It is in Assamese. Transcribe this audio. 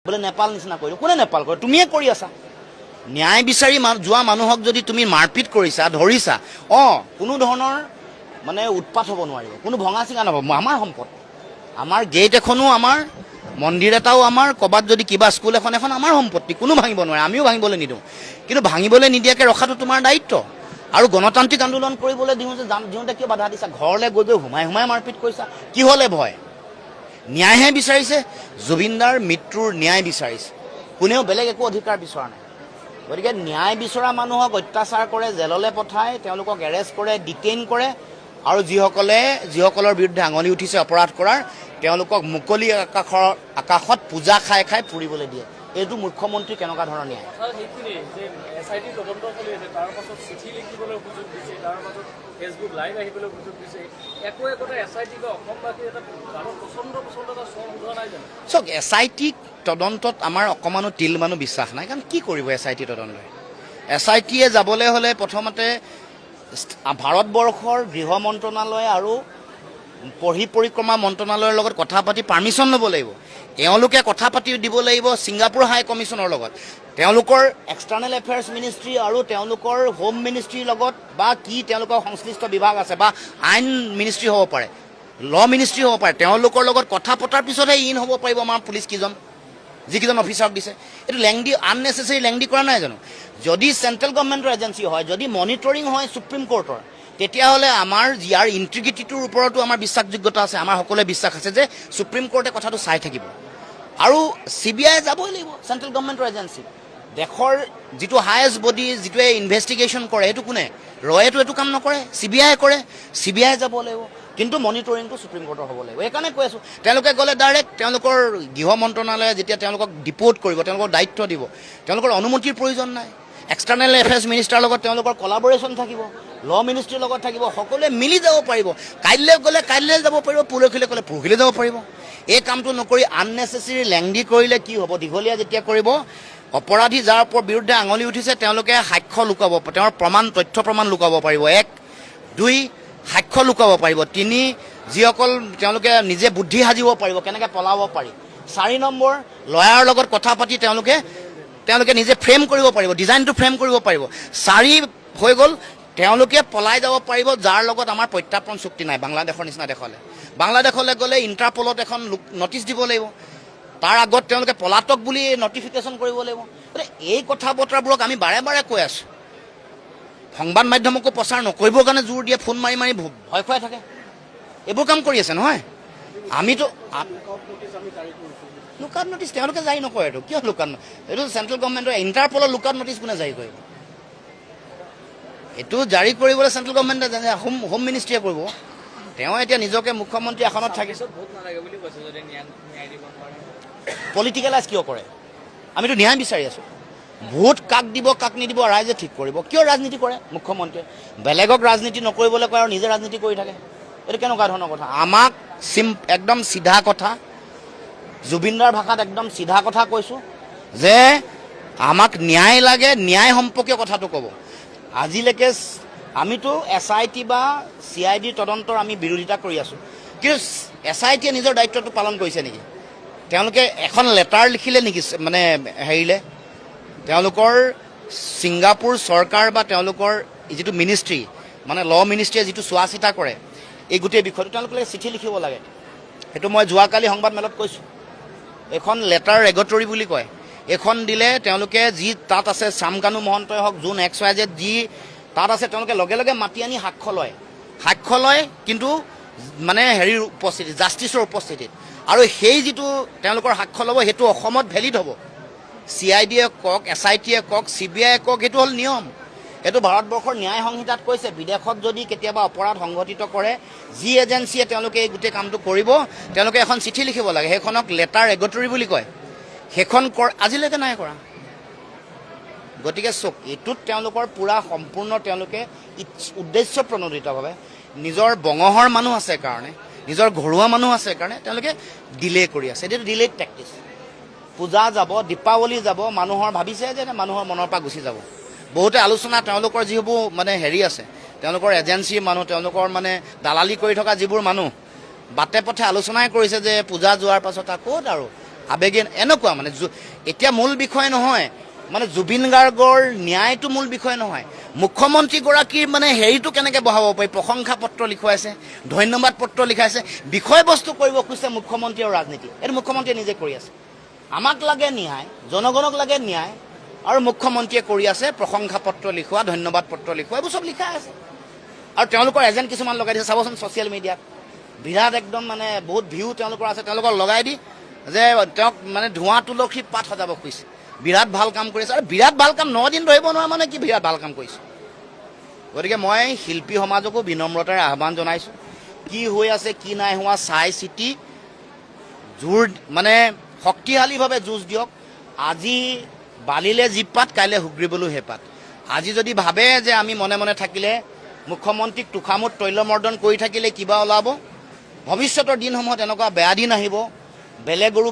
বোলে নেপাল নিচিনা কৰিলোঁ। কোনে নেপাল কৰে? তুমিয়ে কৰি আছা। ন্যায় বিচাৰি যোৱা মানুহক যদি তুমি মাৰপিট কৰিছা, ধৰিছা, কোনো ধৰণৰ মানে উৎপাত হ'ব নোৱাৰিব, কোনো ভঙা চিঙা নহ'ব। আমাৰ সম্পদ, আমাৰ গেট এখনো আমাৰ, মন্দিৰ এটাও আমাৰ, ক'ৰবাত যদি কিবা স্কুল এখন আমাৰ সম্পত্তি, কোনো ভাঙিব নোৱাৰে, আমিও ভাঙিবলৈ নিদিওঁ। কিন্তু ভাঙিবলৈ নিদিয়াকৈ ৰখাটো তোমাৰ দায়িত্ব। আৰু গণতান্ত্ৰিক আন্দোলন কৰিবলৈ দিওঁতে কিয় বাধা দিছা? ঘৰলৈ গৈ সোমাই মাৰপিট কৰিছা, কিহলে ভয়? ন্যায়হে বিচাৰিছে, জুবিনদাৰ মৃত্যুৰ ন্যায় বিচাৰিছে, কোনেও বেলেগ একো অধিকাৰ বিচৰা নাই। গতিকে ন্যায় বিচৰা মানুহক অত্যাচাৰ কৰে, জেললৈ পঠায়, তেওঁলোকক এৰেষ্ট কৰে, ডিটেইন কৰে, আৰু যিসকলৰ বিৰুদ্ধে আঙুলি উঠিছে অপৰাধ কৰাৰ, তেওঁলোকক মুকলি আকাশত পূজা খাই ফুৰিবলৈ দিয়ে। এইটো মুখ্যমন্ত্ৰী কেনেকুৱা ধৰণৰ ন্যায়? চাওক, SIT তদন্তত আমাৰ অকণমানো তিলমানো বিশ্বাস নাই। কাৰণ কি কৰিব SIT তদন্তই? SITয়ে যাবলৈ হ'লে প্ৰথমতে ভাৰতবৰ্ষৰ গৃহ মন্ত্ৰণালয় আৰু পৰিক্ৰমা মন্ত্ৰণালয়ৰ লগত কথা পাতি পাৰ্মিশ্যন ল'ব লাগিব। এওঁলোকে কথা পাতি দিব লাগিব ছিংগাপুৰ হাই কমিশ্যনৰ লগত, তেওঁলোকৰ এক্সটাৰ্নেল এফেয়াৰ্ছ মিনিষ্ট্ৰী আৰু তেওঁলোকৰ হোম মিনিষ্ট্ৰীৰ লগত, বা কি তেওঁলোকৰ সংশ্লিষ্ট বিভাগ আছে, বা আইন মিনিষ্ট্ৰী হ'ব পাৰে, ল' মিনিষ্ট্ৰী হ'ব পাৰে, তেওঁলোকৰ লগত কথা পতাৰ পিছতহে হ'ব পাৰিব আমাৰ পুলিচ যিকেইজন অফিচাৰক দিছে। এইটো আননেচেচাৰী লেংদি কৰা নাই জানো? যদি চেণ্ট্ৰেল গভৰ্ণমেণ্টৰ এজেঞ্চি হয়, যদি মনিটৰিং হয় সুপ্ৰিম কোৰ্টৰ, তেতিয়াহ'লে আমাৰ ইয়াৰ ইণ্টিগ্ৰিটিটোৰ ওপৰতো আমাৰ বিশ্বাসযোগ্যতা আছে। আমাৰ সকলোৱে বিশ্বাস আছে যে সুপ্ৰিম কোৰ্টে কথাটো চাই থাকিব। আৰু CBI যাবই লাগিব, চেণ্ট্ৰেল গভৰ্ণমেণ্টৰ এজেঞ্চি। দেশৰ যিটো হায়েষ্ট বডি, যিটোৱে ইনভেষ্টিগেশ্যন কৰে, সেইটো কোনে? ৰয়েতো এইটো কাম নকৰে, CBI কৰে। CBI যাব লাগিব, কিন্তু মনিটৰিংটো সুপ্ৰিম কোৰ্টৰ হ'ব লাগিব। সেইকাৰণে কৈ আছোঁ, তেওঁলোকে গ'লে ডাইৰেক্ট তেওঁলোকৰ গৃহ মন্ত্ৰণালয়ে যেতিয়া তেওঁলোকক ডিপ'ৰ্ট কৰিব, তেওঁলোকক দায়িত্ব দিব, তেওঁলোকৰ অনুমতিৰ প্ৰয়োজন নাই। এক্সটাৰ্নেল এফেয়াৰ্ছ মিনিষ্টাৰৰ লগত তেওঁলোকৰ কলাবৰেশ্যন থাকিব, ল' মিনিষ্ট্ৰীৰ লগত থাকিব, সকলোৱে মিলি যাব পাৰিব। কাইলৈ গ'লে কাইলৈ যাব পাৰিব, পৰহিলৈ গ'লে পৰহিলৈ যাব পাৰিব। এই কামটো নকৰি আননেচেচাৰী লেংদি কৰিলে কি হ'ব? দীঘলীয়া যেতিয়া কৰিব, অপৰাধী যাৰ বিৰুদ্ধে আঙুলি উঠিছে তেওঁলোকে সাক্ষ্য লুকাব, তেওঁৰ তথ্য প্ৰমাণ লুকাব পাৰিব। 1, 2 সাক্ষ্য লুকাব পাৰিব। 3 যিসকল তেওঁলোকে নিজে বুদ্ধি সাজিব পাৰিব কেনেকৈ পলাব পাৰি। 4 নম্বৰ লয়াৰৰ লগত কথা পাতি তেওঁলোকে নিজে ফ্ৰেম কৰিব পাৰিব, ডিজাইনটো ফ্ৰেম কৰিব পাৰিব। 4 হৈ গ'ল, তেওঁলোকে পলাই যাব পাৰিব যাৰ লগত আমাৰ প্ৰত্যাৰ্পণ চুক্তি নাই। বাংলাদেশৰ নিচিনা দেশলৈ গ'লে ইণ্টাৰপলত এখন নটিচ দিব লাগিব, তাৰ আগত তেওঁলোকে পলাতক বুলি নটিফিকেশ্যন কৰিব লাগিব। গতিকে এই কথা বতৰাবোৰক আমি বাৰে বাৰে কৈ আছোঁ। সংবাদ মাধ্যমকো প্ৰচাৰ নকৰিবৰ কাৰণে জোৰ দিয়ে, ফোন মাৰি ভয় খুৱাই থাকে। এইবোৰ কাম কৰি আছে নহয়। আমিতো লুকআউট নটিচ তেওঁলোকে জাৰি নকৰে। এইটো কিয় লুকআউট? এইটো চেণ্ট্ৰেল গভৰ্ণমেণ্টৰ ইণ্টাৰপলৰ লুকআউট নটিচ কোনে জাৰি কৰিব? এইটো জাৰি কৰিবলৈ চেণ্ট্ৰেল গভৰ্ণমেণ্টে হোম মিনিষ্ট্ৰীয়ে কৰিব। তেওঁ এতিয়া নিজকে মুখ্যমন্ত্ৰী আসনত থাকিছে। পলিটিকেলাইজ কিয় কৰে? আমিতো ন্যায় বিচাৰি আছোঁ। ভোট কাক দিব কাক নিদিব ৰাইজে ঠিক কৰিব। কিয় ৰাজনীতি কৰে মুখ্যমন্ত্ৰীয়ে? বেলেগক ৰাজনীতি নকৰিবলৈ কয় আৰু নিজে ৰাজনীতি কৰি থাকে। এইটো কেনেকুৱা ধৰণৰ কথা? আমাক একদম চিধা কথা, জুবিনদাৰ ভাষাত একদম চিধা কথা কৈছোঁ যে আমাক ন্যায় লাগে, ন্যায় সম্পৰ্কীয় কথাটো ক'ব। আজিলৈকে আমিতো SIT বা CID তদন্তৰ আমি বিৰোধিতা কৰি আছোঁ, কিন্তু SITয়ে নিজৰ দায়িত্বটো পালন কৰিছে নেকি? তেওঁলোকে এখন লেটাৰ লিখিলে নেকি মানে হেৰিলে? তেওঁলোকৰ ছিংগাপুৰ চৰকাৰ বা তেওঁলোকৰ যিটো মিনিষ্ট্ৰী, মানে ল' মিনিষ্ট্ৰীয়ে যিটো চোৱা চিতা কৰে এই গোটেই বিষয়টো, তেওঁলোকে চিঠি লিখিব লাগে। সেইটো মই যোৱাকালি সংবাদমেলত কৈছোঁ। এখন লেটাৰ ৰেগটৰী বুলি কয়, এখন দিলে তেওঁলোকে যি তাত আছে, চামকানু মহন্তই হওক, যোন XYZ যি তাত আছে, তেওঁলোকে লগে লগে মাতি আনি সাক্ষ্য লয়, কিন্তু মানে হেৰিৰ উপস্থিতিত, জাষ্টিছৰ উপস্থিতিত। আৰু সেই যিটো তেওঁলোকৰ সাক্ষ্য ল'ব সেইটো অসমত ভেলিড হ'ব। CIDয়ে কওক, SITয়ে কওক, CBIয়ে কওক, সেইটো হ'ল নিয়ম। এইটো ভাৰতবৰ্ষৰ ন্যায় সংহিতাত কৈছে, বিদেশত যদি কেতিয়াবা অপৰাধ সংঘটিত কৰে, যি এজেঞ্চিয়ে তেওঁলোকে এই গোটেই কামটো কৰিব, তেওঁলোকে এখন চিঠি লিখিব লাগে, সেইখনক লেটাৰ ৰেগটৰী বুলি কয়। সেইখন আজিলৈকে নাই কৰা। গতিকে চক এইটোত তেওঁলোকৰ পূৰা সম্পূৰ্ণ তেওঁলোকে উদ্দেশ্য প্ৰণোদিতভাৱে নিজৰ বঙহৰ মানুহ আছে কাৰণে, নিজৰ ঘৰুৱা মানুহ আছে কাৰণে তেওঁলোকে ডিলে কৰি আছে। এইটো ডিলেড টেকটিক্স। পূজা যাব, দীপাৱলী যাব, মানুহৰ ভাবিছে যে মানুহৰ মনৰ পৰা গুচি যাব। বহুতে আলোচনা তেওঁলোকৰ যিবোৰ মানে হেৰি আছে, তেওঁলোকৰ এজেঞ্চিৰ মানুহ, তেওঁলোকৰ মানে দালালি কৰি থকা যিবোৰ মানুহ, বাটে পথে আলোচনাই কৰিছে যে পূজা যোৱাৰ পাছত ক'ত আৰু আবেগে এনেকুৱা মানে এতিয়া মূল বিষয় নহয় মানে জুবিন গাৰ্গৰ ন্যায়টো মূল বিষয় নহয় মুখ্যমন্ত্ৰীগৰাকীৰ মানে হেৰিটো কেনেকৈ বঢ়াব পাৰি প্ৰশংসা পত্ৰ লিখুৱাইছে ধন্যবাদ পত্ৰ লিখাইছে বিষয়বস্তু কৰিব খুজিছে মুখ্যমন্ত্ৰী আৰু ৰাজনীতি এইটো মুখ্যমন্ত্ৰীয়ে নিজে কৰি আছে আমাক লাগে ন্যায় জনগণক লাগে ন্যায় আৰু মুখ্যমন্ত্ৰীয়ে কৰি আছে প্ৰশংসা পত্ৰ লিখোৱা ধন্যবাদ পত্ৰ লিখোৱা এইবোৰ চব লিখা আছে আৰু তেওঁলোকৰ এজেণ্ট কিছুমান লগাই দিছে চাবচোন ছ'চিয়েল মিডিয়াত বিৰাট একদম মানে বহুত ভিউ তেওঁলোকৰ আছে তেওঁলোকক লগাই দি যে তেওঁক মানে ধোঁৱা তুলসী পাত সজাব খুজিছে বিৰাট ভাল কাম কৰিছে আৰু বিৰাট ভাল কাম 9 দিন ধৰিব নোৱাৰা মানে কি বিৰাট ভাল কাম কৰিছে গতিকে মই শিল্পী সমাজকো বিনম্ৰতাৰে আহ্বান জনাইছোঁ কি হৈ আছে কি নাই হোৱা চাই চিতি জোৰ মানে শক্তিশালীভাৱে যুঁজ দিয়ক আজি বালিলে জীপাত কাইলৈ হুগ্ৰীবলৈ হেপাত আজি যদি ভাবে যে আমি মনে মনে থাকিলে মুখ্যমন্ত্ৰীক তোষামোদ তৈলমৰ্দন কৰি থাকিলে কিবা ওলাব ভৱিষ্যতৰ দিনসমূহত এনেকুৱা বেয়া দিন আহিব বেলেগৰো